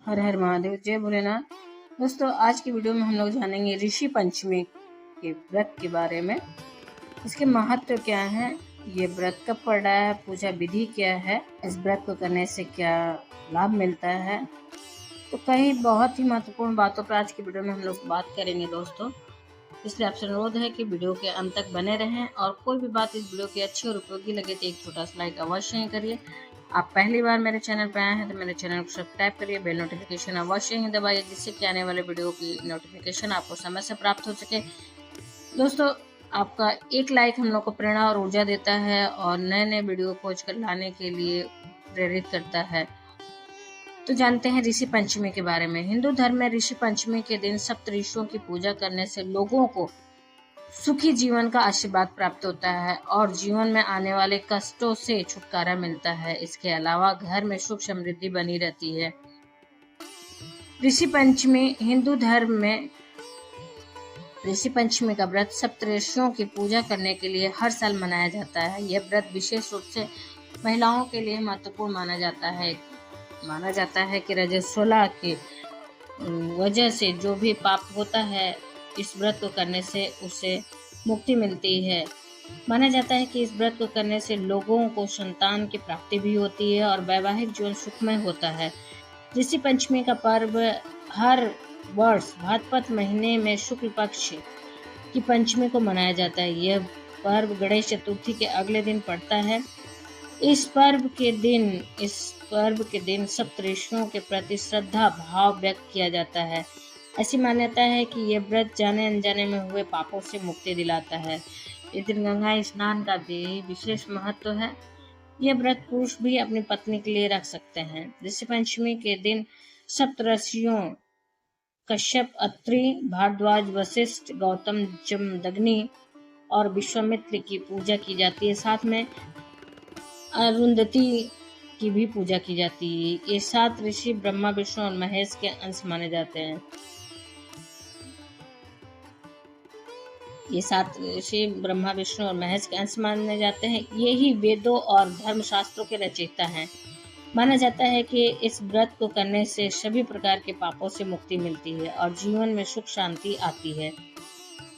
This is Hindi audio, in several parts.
हर हर महादेव, जय भोलेनाथ। दोस्तों, आज की वीडियो में हम लोग जानेंगे ऋषि पंचमी के व्रत के बारे में। इसके महत्व क्या है, ये व्रत कब पड़ रहा है, पूजा विधि क्या है, इस व्रत को करने से क्या लाभ मिलता है, तो कई बहुत ही महत्वपूर्ण बातों पर आज की वीडियो में हम लोग बात करेंगे दोस्तों। इसलिए आपसे अनुरोध है कि वीडियो के अंत तक बने रहें और कोई भी बात इस वीडियो की अच्छी और उपयोगी लगे तो एक छोटा सा लाइक अवश्य ही करिए। आप पहली बार मेरे चैनल पर आए हैं तो मेरे चैनल को सब्सक्राइब करिए, बेल नोटिफिकेशन अवश्य ही दबाइए, जिससे कि आने वाले वीडियो की नोटिफिकेशन आपको समय से प्राप्त हो सके। दोस्तों, आपका एक लाइक हम लोग को प्रेरणा और ऊर्जा देता है और नए नए वीडियो खोज कर लाने के लिए प्रेरित करता है। तो जानते हैं ऋषि पंचमी के बारे में। हिंदू धर्म में ऋषि पंचमी के दिन सप्त ऋषियों की पूजा करने से लोगों को सुखी जीवन का आशीर्वाद प्राप्त होता है और जीवन में आने वाले कष्टों से छुटकारा मिलता है। इसके अलावा घर में सुख समृद्धि बनी रहती है। ऋषि पंचमी हिंदू धर्म में ऋषि पंचमी का व्रत सप्तऋषियों की पूजा करने के लिए हर साल मनाया जाता है। यह व्रत विशेष रूप से महिलाओं के लिए महत्वपूर्ण माना जाता है कि रजस्वला के वजह से जो भी पाप होता है, इस व्रत को करने से उसे मुक्ति मिलती है। माना जाता है कि इस व्रत को करने से लोगों को संतान की प्राप्ति भी होती है और वैवाहिक जीवन सुखमय होता है। ऋषि पंचमी का पर्व हर वर्ष भाद्रपद महीने में शुक्ल पक्ष की पंचमी को मनाया जाता है। यह पर्व गणेश चतुर्थी के अगले दिन पड़ता है। इस पर्व के दिन सप्तऋषियों के प्रति श्रद्धा भाव व्यक्त किया जाता है। ऐसी मान्यता है कि यह व्रत जाने अनजाने में हुए पापों से मुक्ति दिलाता है। इस दिन गंगा स्नान का भी विशेष महत्व है। यह व्रत पुरुष भी अपनी पत्नी के लिए रख सकते हैं। ऋषि पंचमी के दिन सप्तऋषियों कश्यप, अत्रि, भारद्वाज, वशिष्ठ, गौतम, जमदग्नि और विश्वामित्र की पूजा की जाती है। साथ में अरुंधति की भी पूजा की जाती है। ये 7 ऋषि ब्रह्मा, विष्णु और महेश के अंश माने जाते हैं। ये 7 ऋषि ब्रह्मा, विष्णु और महेश के अंश माने जाते हैं। ये ही वेदों और धर्मशास्त्रों के रचयिता हैं। माना जाता है कि इस व्रत को करने से सभी प्रकार के पापों से मुक्ति मिलती है और जीवन में सुख शांति आती है।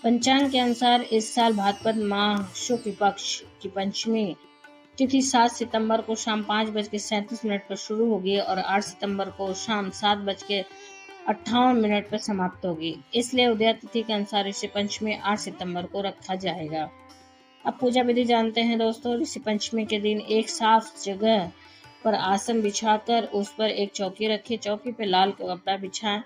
पंचांग के अनुसार इस साल भाद्रपद माह शुक्ल पक्ष की पंचमी तिथि 7 सितंबर को शाम 5:37 पर शुरू होगी और 8 सितंबर को शाम 7:58 पर समाप्त होगी। इसलिए उदय तिथि के अनुसार ऋषि पंचमी 8 सितंबर को रखा जाएगा। अब पूजा विधि जानते हैं दोस्तों। ऋषि पंचमी के दिन एक साफ जगह पर आसन बिछाकर उस पर एक चौकी रखें। चौकी पर लाल कपड़ा बिछाएं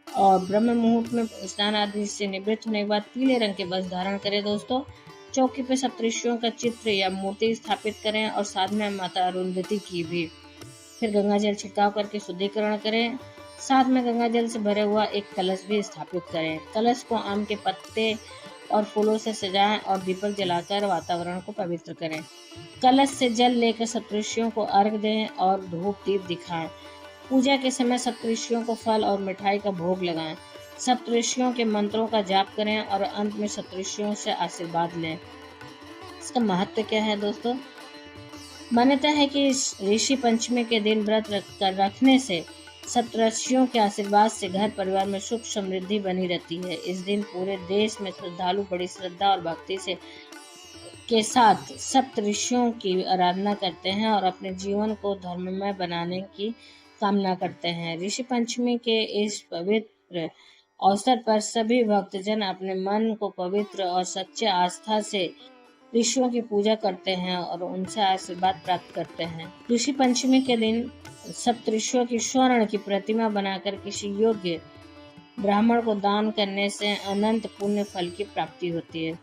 और ब्रह्म मुहूर्त में स्नान आदि से निवृत्त होने के बाद पीले रंग के वस्त्र धारण करें दोस्तों। चौकी पे सप्तऋषियों का चित्र या मूर्ति स्थापित करें और साथ में माता अरुंधति की भी। फिर गंगा जल छिड़काव करके शुद्धिकरण करें। साथ में गंगा जल से भरा हुआ एक कलश भी स्थापित करें। कलश को आम के पत्ते और फूलों से सजाएं और दीपक जलाकर वातावरण को पवित्र करें। कलश से जल लेकर सप्तऋषियों को अर्घ दें और धूप दीप दिखाएं। पूजा के समय सप्तऋषियों को फल और मिठाई का भोग लगाएं। सप्तऋषियों के मंत्रों का जाप करें और अंत में सप्तऋषियों से आशीर्वाद लें। इसका महत्व क्या है दोस्तों? मान्यता है कि ऋषि पंचमी के दिन व्रत रखने से सप्तऋषियों के आशीर्वाद से घर परिवार में सुख समृद्धि बनी रहती है। इस दिन पूरे देश में श्रद्धालु बड़ी श्रद्धा और भक्ति के साथ सप्तऋषियों की आराधना करते हैं और अपने जीवन को धर्ममय बनाने की कामना करते हैं। ऋषि पंचमी के इस पवित्र अवसर पर सभी भक्तजन अपने मन को पवित्र और सच्चे आस्था से ऋषियों की पूजा करते हैं और उनसे आशीर्वाद प्राप्त करते हैं। ऋषि पंचमी के दिन सप्तऋषियों की स्वर्ण की प्रतिमा बनाकर किसी योग्य ब्राह्मण को दान करने से अनंत पुण्य फल की प्राप्ति होती है।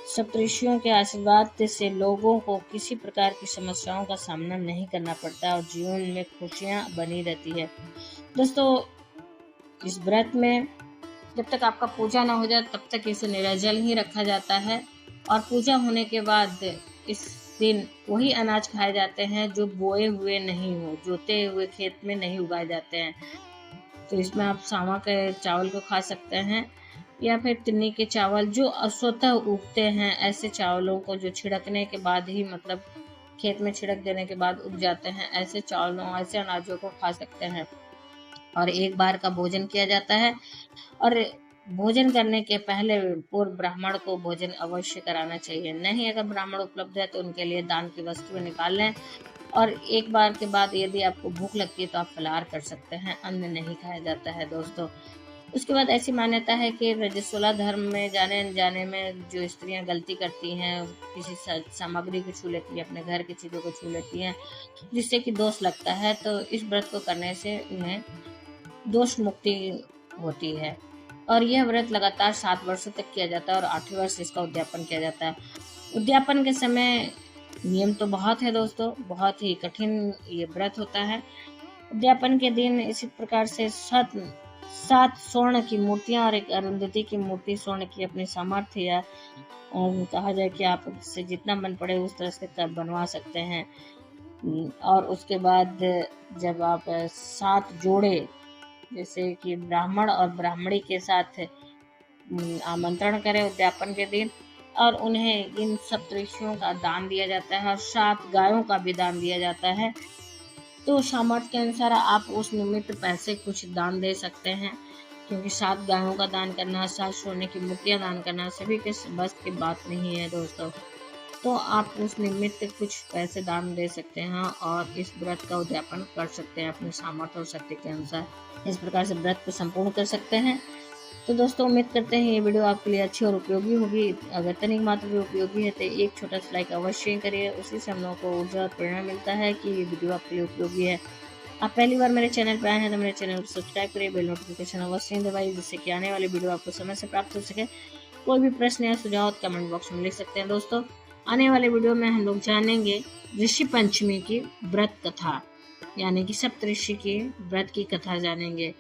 सप्तऋषियों के आशीर्वाद से लोगों को किसी प्रकार की समस्याओं का सामना नहीं करना पड़ता और जीवन में खुशियां बनी रहती है। दोस्तों, इस व्रत में जब तक आपका पूजा ना हो जाए तब तक इसे निराजल ही रखा जाता है और पूजा होने के बाद इस दिन वही अनाज खाए जाते हैं जो बोए हुए नहीं हो, जोते हुए खेत में नहीं उगाए जाते हैं। तो इसमें आप सावा के चावल को खा सकते हैं या फिर तिन्नी के चावल जो स्वतः उगते हैं, ऐसे चावलों को जो छिड़कने के बाद ही मतलब खेत में छिड़क देने के बाद उग जाते हैं, ऐसे चावलों ऐसे अनाजों को खा सकते हैं। और एक बार का भोजन किया जाता है। और भोजन करने के पहले पूर्व ब्राह्मण को भोजन अवश्य कराना चाहिए। नहीं अगर ब्राह्मण उपलब्ध है तो उनके लिए दान की वस्तुएं निकाल लें। और एक बार के बाद यदि आपको भूख लगती है तो आप फलाहार कर सकते हैं, अन्न नहीं खाया जाता है दोस्तों। उसके बाद ऐसी मान्यता है कि रजस्वला धर्म में जाने अनजाने में जो स्त्रियां गलती करती हैं, किसी सामग्री को छू लेती हैं, अपने घर की चीज़ों को छू लेती हैं, जिससे कि दोष लगता है, तो इस व्रत को करने से उन्हें दोष मुक्ति होती है। और यह व्रत लगातार 7 वर्षों तक किया जाता है और 8वें वर्ष इसका उद्यापन किया जाता है। उद्यापन के समय नियम तो बहुत है दोस्तों, बहुत ही कठिन ये व्रत होता है। उद्यापन के दिन इसी प्रकार से 7 स्वर्ण की मूर्तियां और एक अरुंधति की मूर्ति स्वर्ण की अपनी सामर्थ्य या कहा जाए कि आप से जितना मन पड़े उस तरह से बनवा सकते हैं। और उसके बाद जब आप 7 जोड़े जैसे कि ब्राह्मण और ब्राह्मणी के साथ आमंत्रण करें उद्यापन के दिन, और उन्हें इन सप्तऋषियों का दान दिया जाता है और 7 गायों का भी दान दिया जाता है। तो सामर्थ्य के अनुसार आप उस निमित्त पैसे कुछ दान दे सकते हैं, क्योंकि 7 गायों का दान करना, 7 सोने की मूर्तियां दान करना सभी के बस की बात नहीं है दोस्तों। तो आप उस निमित्त कुछ पैसे दान दे सकते हैं और इस व्रत का उद्यापन कर सकते हैं अपने सामर्थ्य और शक्ति के अनुसार। इस प्रकार से व्रत को संपूर्ण कर सकते हैं। तो दोस्तों उम्मीद करते हैं ये वीडियो आपके लिए अच्छी और उपयोगी होगी। अगर तनिक मात्र भी उपयोगी है तो एक छोटा सा लाइक अवश्य करिए, उसी से हम लोगों को ऊर्जा और प्रेरणा मिलता है कि ये वीडियो आपके लिए उपयोगी है। आप पहली बार मेरे चैनल पर आए हैं तो मेरे चैनल को सब्सक्राइब करिए, बेल नोटिफिकेशन अवश्य दबाइए, जिससे कि आने वाली वीडियो आपको समय से प्राप्त हो सके। कोई भी प्रश्न या सुझाव कमेंट बॉक्स में लिख सकते हैं दोस्तों। आने वाले वीडियो में हम लोग जानेंगे ऋषि पंचमी की व्रत कथा, यानी कि सप्तऋषि की व्रत की कथा जानेंगे।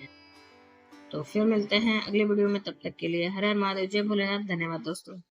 तो फिर मिलते हैं अगले वीडियो में, तब तक के लिए हर हर महादेव, जय भोलेनाथ। धन्यवाद दोस्तों।